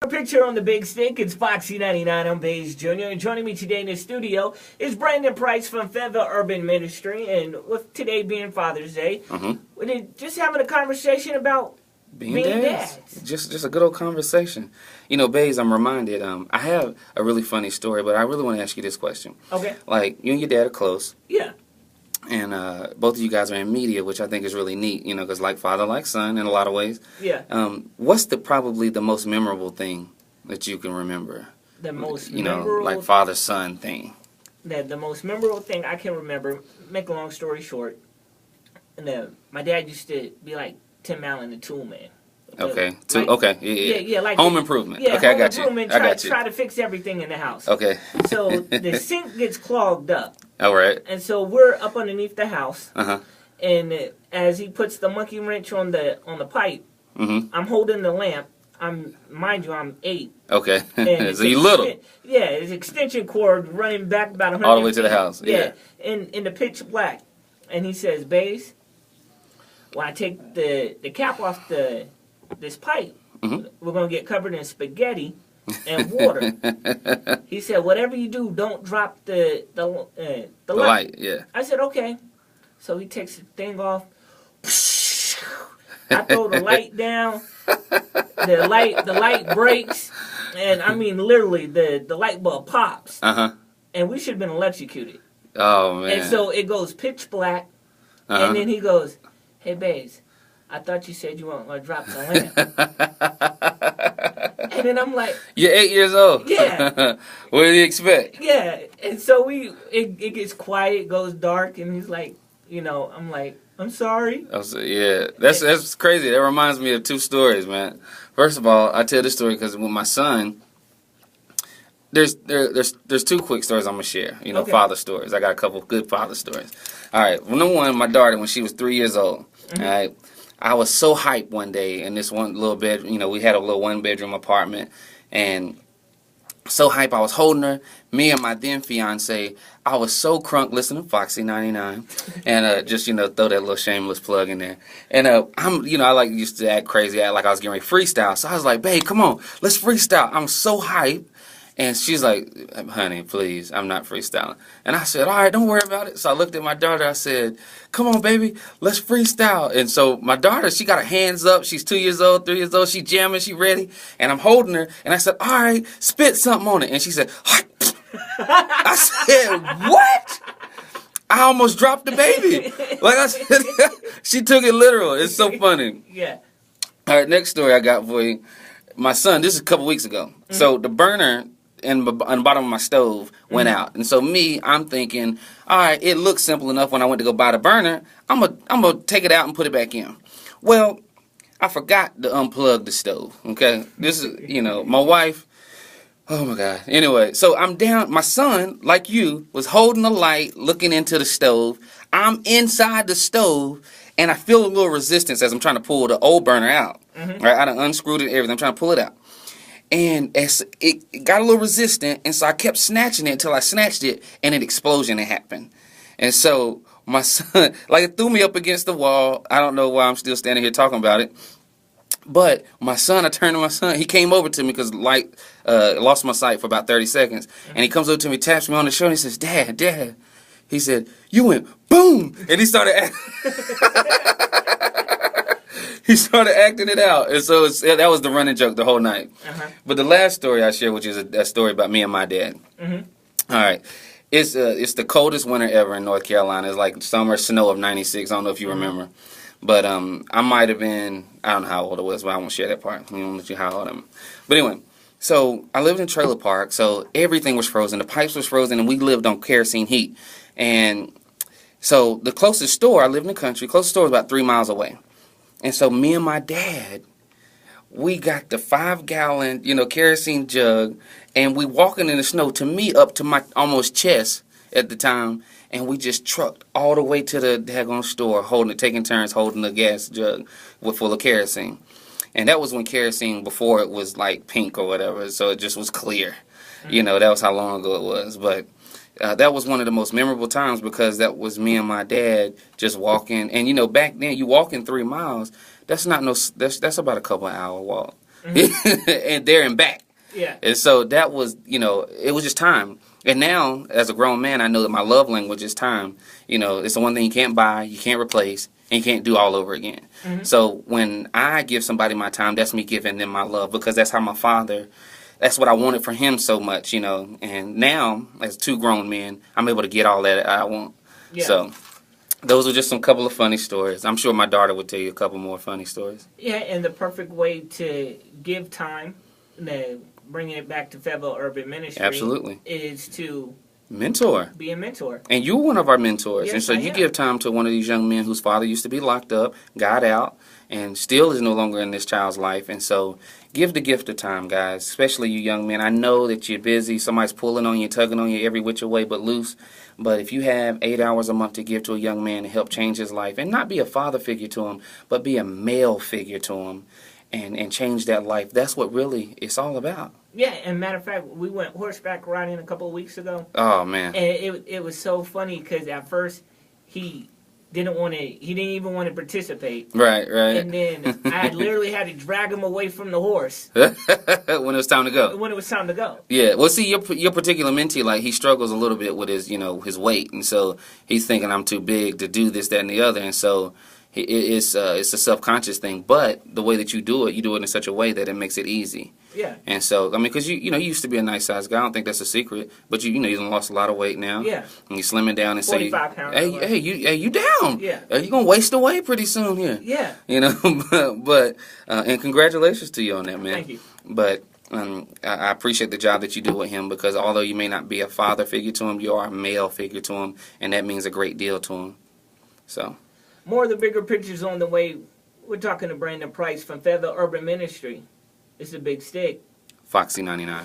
Picture on the big stick. It's Foxy 99. I'm Baze Jr. And joining me today in the studio is Brandon Price from Fayetteville Urban Ministry. And with today being Father's Day, we're just having a conversation about being dads. Just a good old conversation. You know, Baze, I'm reminded, I have a really funny story, but I really want to ask you this question. Okay. Like, you and your dad are close. Yeah. And both of you guys are in media, which I think is really neat, you know, because like father, like son in a lot of ways. Yeah. What's probably the most memorable thing that you can remember? The most memorable, like father-son thing. The most memorable thing I can remember, make a long story short, my dad used to be like Tim Allen, the tool man. Okay. Yeah, like home improvement. Yeah, okay, home I got improvement, you. I got you. Try to fix everything in the house. Okay. So the sink gets clogged up. All right. And so we're up underneath the house. Uh-huh. And as he puts the monkey wrench on the pipe, I'm holding the lamp. Mind you, I'm 8. Okay. And So you little. Yeah, his extension cord running back about 100 all the way to feet. the house. Yeah. In the pitch black. And he says, Baze, when I take the cap off this pipe, we're going to get covered in spaghetti and water. He said, whatever you do, don't drop the light. Yeah. I said, okay. So he takes the thing off. I throw the light down. The light breaks. And I mean, literally, the light bulb pops. Uh-huh. And we should have been electrocuted. Oh, man. And so it goes pitch black. And then he goes, hey, Baze, I thought you said you weren't going to drop the lamp. And then I'm like... You're 8 years old. Yeah. What did you expect? Yeah. And so it gets quiet, goes dark, and he's like, I'm like, I'm sorry. Yeah. That's crazy. That reminds me of 2 stories, man. First of all, I tell this story because with my son... There's 2 quick stories I'm gonna share. Okay. Father stories. I got a couple of good father stories. All right. Well, number one, my daughter when she was 3 years old. All right. I was so hyped one day in this one little bed. We had a little 1-bedroom apartment, and so hyped. I was holding her. Me and my then fiance. I was so crunk listening to Foxy 99, and just throw that little shameless plug in there. And I used to act crazy, act like I was getting ready to freestyle. So I was like, babe, come on, let's freestyle. I'm so hyped. And she's like, honey, please, I'm not freestyling. And I said, all right, don't worry about it. So I looked at my daughter. I said, come on, baby, let's freestyle. And so my daughter, she got her hands up. She's 2 years old, 3 years old. She jamming. She ready. And I'm holding her. And I said, all right, spit something on it. And she said, I said, what? I almost dropped the baby. Like I said, she took it literal. It's so funny. Yeah. All right, next story I got for you. My son, this is a couple weeks ago. So the burner on the bottom of my stove went out. And so I'm thinking, all right, it looks simple enough when I went to go buy the burner. I'm gonna take it out and put it back in. Well, I forgot to unplug the stove, okay? This is, my wife, oh my God. Anyway, so I'm down. My son, like you, was holding the light, looking into the stove. I'm inside the stove, and I feel a little resistance as I'm trying to pull the old burner out. Right? I done unscrewed it and everything. I'm trying to pull it out. And it got a little resistant, and so I kept snatching it until I snatched it, and an explosion had happened. And so my son, it threw me up against the wall. I don't know why I'm still standing here talking about it. But I turned to my son. He came over to me because light lost my sight for about 30 seconds. And he comes over to me, taps me on the shoulder, and he says, Dad. He said, you went boom. And he started acting it out. And so that was the running joke the whole night. But the last story I share, which is a story about me and my dad. All right. It's the coldest winter ever in North Carolina. It's like summer snow of 96. I don't know if you remember. But I might have been, I don't know how old I was, but I won't share that part. I won't let you how old I am. But anyway, so I lived in trailer park, so everything was frozen. The pipes was frozen, and we lived on kerosene heat. And so the closest store, I lived in the country, closest store was about 3 miles away. And so me and my dad, we got the 5-gallon, kerosene jug, and we walking in the snow, to me up to my almost chest at the time, and we just trucked all the way to the daggone store, taking turns holding the gas jug full of kerosene. And that was when kerosene, before it was like pink or whatever, so it just was clear. That was how long ago it was. But that was one of the most memorable times because that was me and my dad just walking. And back then you walking 3 miles, that's about a couple of hour walk. and there and back. Yeah. And so that was, it was just time. And now, as a grown man, I know that my love language is time. It's the one thing you can't buy, you can't replace, and you can't do all over again. Mm-hmm. So when I give somebody my time, that's me giving them my love, because that's how my father, that's what I wanted for him so much, And now, as two grown men, I'm able to get all that I want. Yeah. So those are just some couple of funny stories. I'm sure my daughter would tell you a couple more funny stories. Yeah, and the perfect way to give time, bringing it back to Fayetteville Urban Ministry, absolutely, is to be a mentor. And you're one of our mentors. Yes, and so you give time to one of these young men whose father used to be locked up, got out, and still is no longer in this child's life. And so give the gift of time, guys, especially you young men. I know that you're busy. Somebody's pulling on you, tugging on you every which way but loose. But if you have 8 hours a month to give to a young man to help change his life, and not be a father figure to him, but be a male figure to him, and change that life, that's what really it's all about. Yeah, and matter of fact, we went horseback riding a couple of weeks ago. Oh, man. And it was so funny because at first he didn't even want to participate. Right. And then I literally had to drag him away from the horse. When it was time to go. When it was time to go. Yeah, well, see, your particular mentee, like, he struggles a little bit with his, his weight. And so he's thinking, I'm too big to do this, that, and the other. And so it's a self-conscious thing. But the way that you do it in such a way that it makes it easy. Yeah. And so, I mean, because you used to be a nice sized guy. I don't think that's a secret. But you lost a lot of weight now. Yeah. And you're slimming down and 45 pounds. Hey, you down? Yeah. You're gonna waste away pretty soon here. Yeah. But and congratulations to you on that, man. Thank you. But I appreciate the job that you do with him, because although you may not be a father figure to him, you are a male figure to him, and that means a great deal to him. So. More of the bigger pictures on the way. We're talking to Brandon Price from Fayetteville Urban Ministry. It's a big stick. Foxy 99.